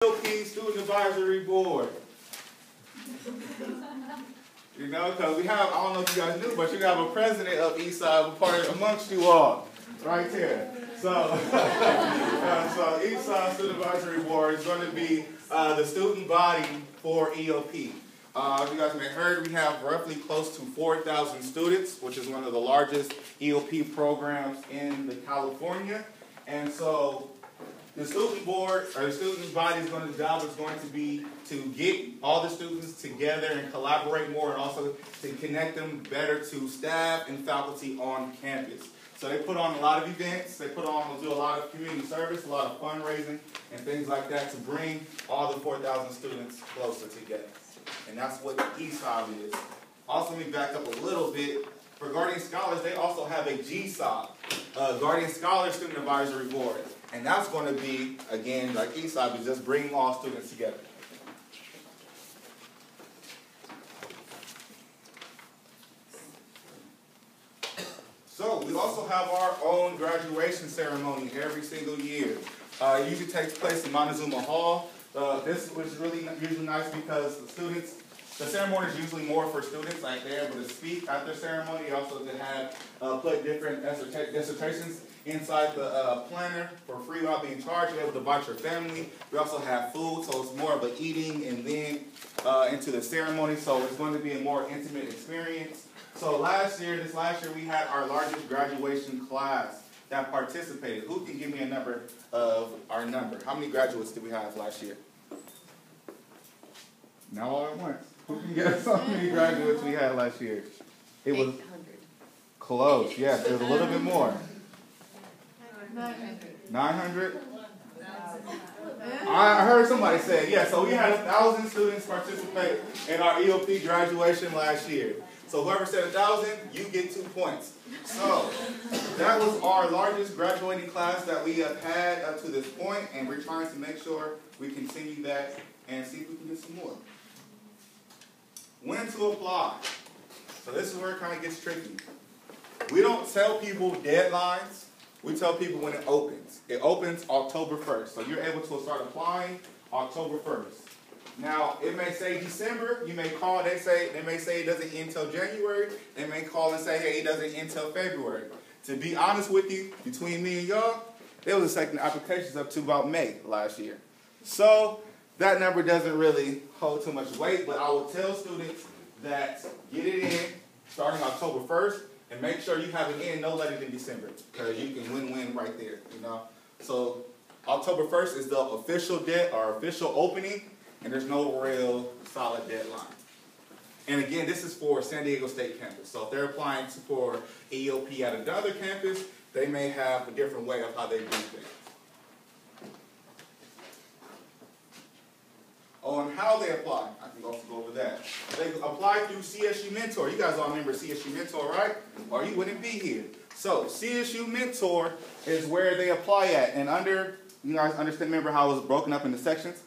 EOP Student Advisory Board. You know, because we have, I don't know if you guys knew, but you have a president of Eastside, a part amongst you all, right here. So, so Eastside Student Advisory Board is going to be the student body for EOP. As you guys may have heard, we have roughly close to 4,000 students, which is one of the largest EOP programs in the California. And so the student board, or the student body's job is going to be to get all the students together and collaborate more, and also to connect them better to staff and faculty on campus. So they put on a lot of events, do a lot of community service, a lot of fundraising, and things like that to bring all the 4,000 students closer together. And that's what Eastside is. Also, let me back up a little bit. For Guardian Scholars, they also have a GSOB, Guardian Scholars Student Advisory Board. And that's going to be, again, like Eastside, is just bringing all students together. So we also have our own graduation ceremony every single year. It usually takes place in Montezuma Hall. This was really usually nice because the ceremony is usually more for students, like they're able to speak at their ceremony. Also to have put different dissertations inside the planner for free without being charged. You're able to invite your family. We also have food, so it's more of an eating and then into the ceremony. So it's going to be a more intimate experience. So this last year we had our largest graduation class that participated. Who can give me a number of our number? How many graduates did we have last year? Not all at once. Who can guess how many graduates we had last year? It was 800. Close, yes. It was a little bit more. 900. 900? I heard somebody say it. Yeah, so we had 1,000 students participate in our EOP graduation last year. So whoever said 1,000, you get 2 points. So that was our largest graduating class that we have had up to this point, and we're trying to make sure we continue that and see if we can get some more. When to apply. So this is where it kind of gets tricky. We don't tell people deadlines. We tell people when it opens. It opens October 1st. So you're able to start applying October 1st. Now, it may say December. You may call. They may say it doesn't end until January. They may call and say, hey, it doesn't end until February. To be honest with you, between me and y'all, they was accepting applications up to about May last year. So that number doesn't really hold too much weight, but I will tell students that get it in starting October 1st, and make sure you have it in no later than December, because you can win-win right there, you know. So October 1st is the official opening, and there's no real solid deadline. And again, this is for San Diego State campus. So if they're applying for EOP at another campus, they may have a different way of how they do things. On how they apply, I can also go over that. They apply through CSU Mentor. You guys all remember CSU Mentor, right? Or you wouldn't be here. So CSU Mentor is where they apply at. And you guys remember how it was broken up into sections?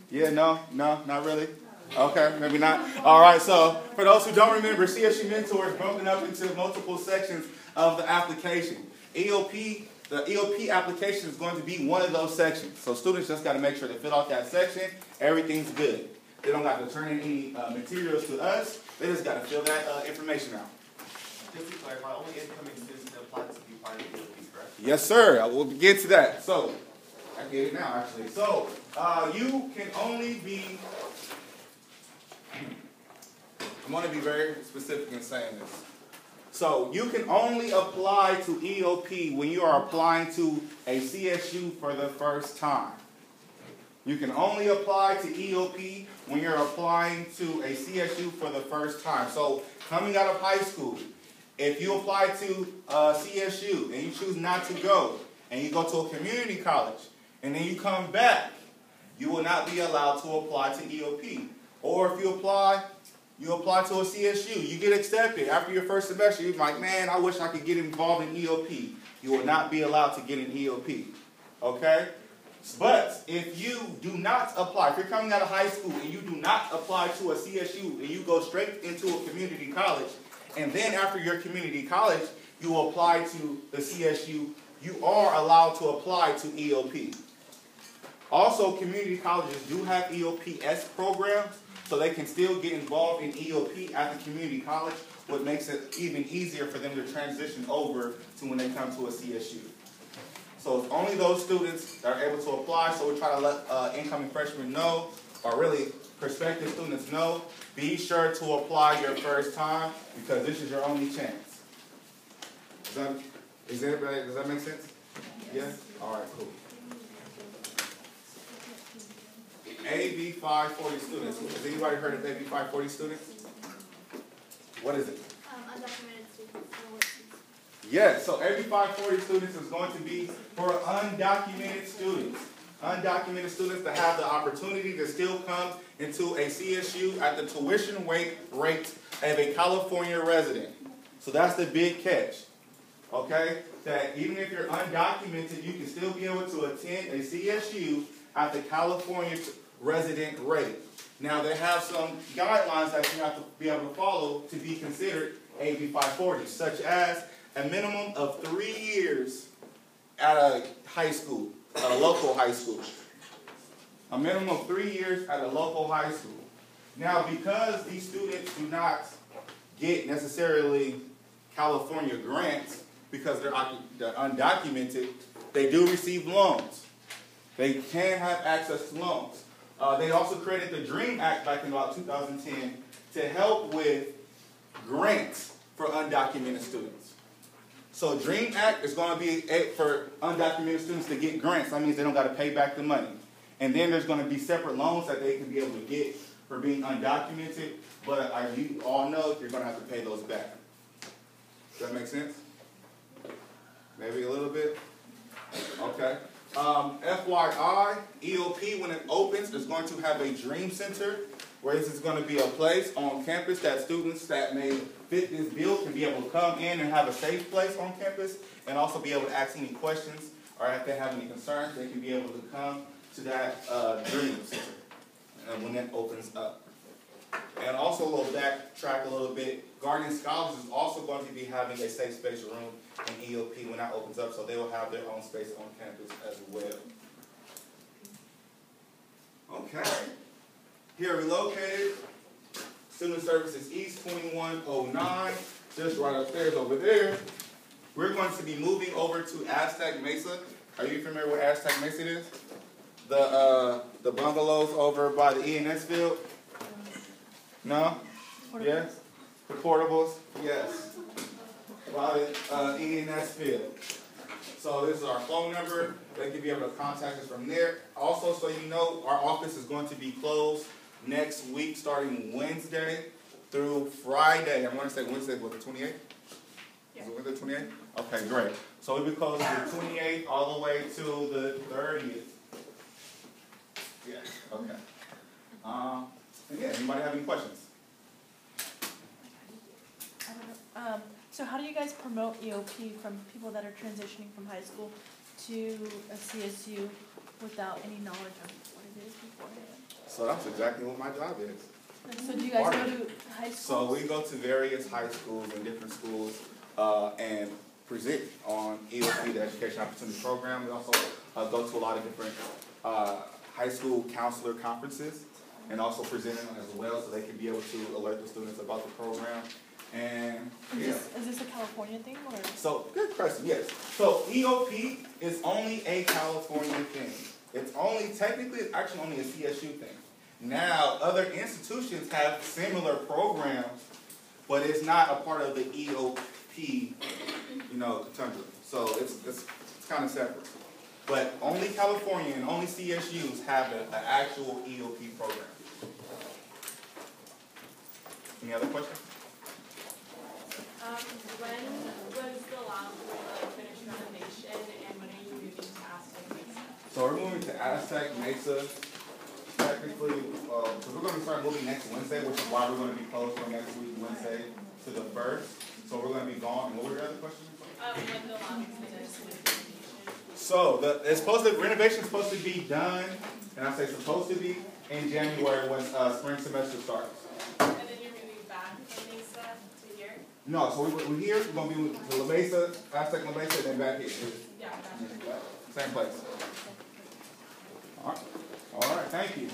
Yeah, no, not really? Okay, maybe not. All right, so for those who don't remember, CSU Mentor is broken up into multiple sections of the application. The EOP application is going to be one of those sections. So students just got to make sure they fill out that section. Everything's good. They don't have to turn in any materials to us. They just got to fill that information out. Just to clarify, only incoming students can apply to be part of the EOP, correct? Yes, sir. I will get to that. So, I get it now, actually. So, you can only be... I'm going to be very specific in saying this. So you can only apply to EOP when you are applying to a CSU for the first time. You can only apply to EOP when you're applying to a CSU for the first time. So coming out of high school, if you apply to CSU and you choose not to go, and you go to a community college, and then you come back, you will not be allowed to apply to EOP. Or if you apply to a CSU, you get accepted. After your first semester, you're like, man, I wish I could get involved in EOP. You will not be allowed to get in EOP, okay? But if you do not apply, if you're coming out of high school and you do not apply to a CSU and you go straight into a community college, and then after your community college, you will apply to the CSU, you are allowed to apply to EOP. Also, community colleges do have EOPS programs, so they can still get involved in EOP at the community college, what makes it even easier for them to transition over to when they come to a CSU. So it's only those students that are able to apply, so we try to let incoming freshmen know, or really prospective students know, be sure to apply your first time, because this is your only chance. Does that make sense? Yes? Alright, cool. AB 540 students. Has anybody heard of AB 540 students? What is it? Undocumented students. Yes, so AB 540 students is going to be for undocumented students. Undocumented students that have the opportunity to still come into a CSU at the tuition rate of a California resident. So that's the big catch. Okay? That even if you're undocumented, you can still be able to attend a CSU at the California resident rate. Now, they have some guidelines that you have to be able to follow to be considered AB 540, such as a minimum of 3 years at a high school, at a local high school. A minimum of 3 years at a local high school. Now, because these students do not get necessarily California grants, because they're undocumented, they do receive loans. They can have access to loans. They also created the DREAM Act back in about 2010 to help with grants for undocumented students. So DREAM Act is going to be for undocumented students to get grants. That means they don't got to pay back the money. And then there's going to be separate loans that they can be able to get for being undocumented. But as you all know, you're going to have to pay those back. Does that make sense? Maybe a little bit? Okay. FYI, EOP, when it opens, is going to have a dream center, where this is going to be a place on campus that students that may fit this bill can be able to come in and have a safe place on campus, and also be able to ask any questions, or if they have any concerns, they can be able to come to that dream center when that opens up. And also, we'll backtrack a little bit. Guardian Scholars is also going to be having a safe space room in EOP when that opens up, so they will have their own space on campus as well. Okay. Here we're located. Student Services East 2109, just right upstairs over there. We're going to be moving over to Aztec Mesa. Are you familiar with Aztec Mesa is? The bungalows over by the E&S field? No? Yes? The portables? Yes. By the E&S field. So this is our phone number. They can be able to contact us from there. Also, so you know, our office is going to be closed next week, starting Wednesday through Friday. I'm going to say Wednesday, what, the 28th? Yeah. Is it Wednesday, 28th? Okay, great. So we'll be closed the 28th all the way to the 30th. Yeah, okay. And yeah, anybody have any questions? So how do you guys promote EOP from people that are transitioning from high school to a CSU without any knowledge of what it is beforehand? So that's exactly what my job is. So do you guys go to high schools? So we go to various high schools and different schools and present on EOP, the Education Opportunity Program. We also go to a lot of different high school counselor conferences and also present them as well, so they can be able to alert the students about the program. And yeah. Is this a California thing, or? So, good question, yes. So EOP is only a California thing. It's only, technically, it's actually only a CSU thing. Now, other institutions have similar programs, but it's not a part of the EOP, conundrum. So it's kind of separate. But only California and only CSUs have an actual EOP program. Any other questions? When was the last finished renovation, and when are you moving to Aztec Mesa? So we're moving to Aztec Mesa. Technically, so we're going to start moving next Wednesday, which is why we're going to be closed from next week, Wednesday to the 1st. So we're going to be gone. And what were your other questions? When the last finished renovation? So the renovation is supposed to be done, and I say supposed to be, in January when spring semester starts. And then you're moving back from Mesa to here? No, so we're here. We're going to be moving to La Mesa, Aztec La Mesa, and then back here. Yeah, gotcha. Same place. All right, thank you.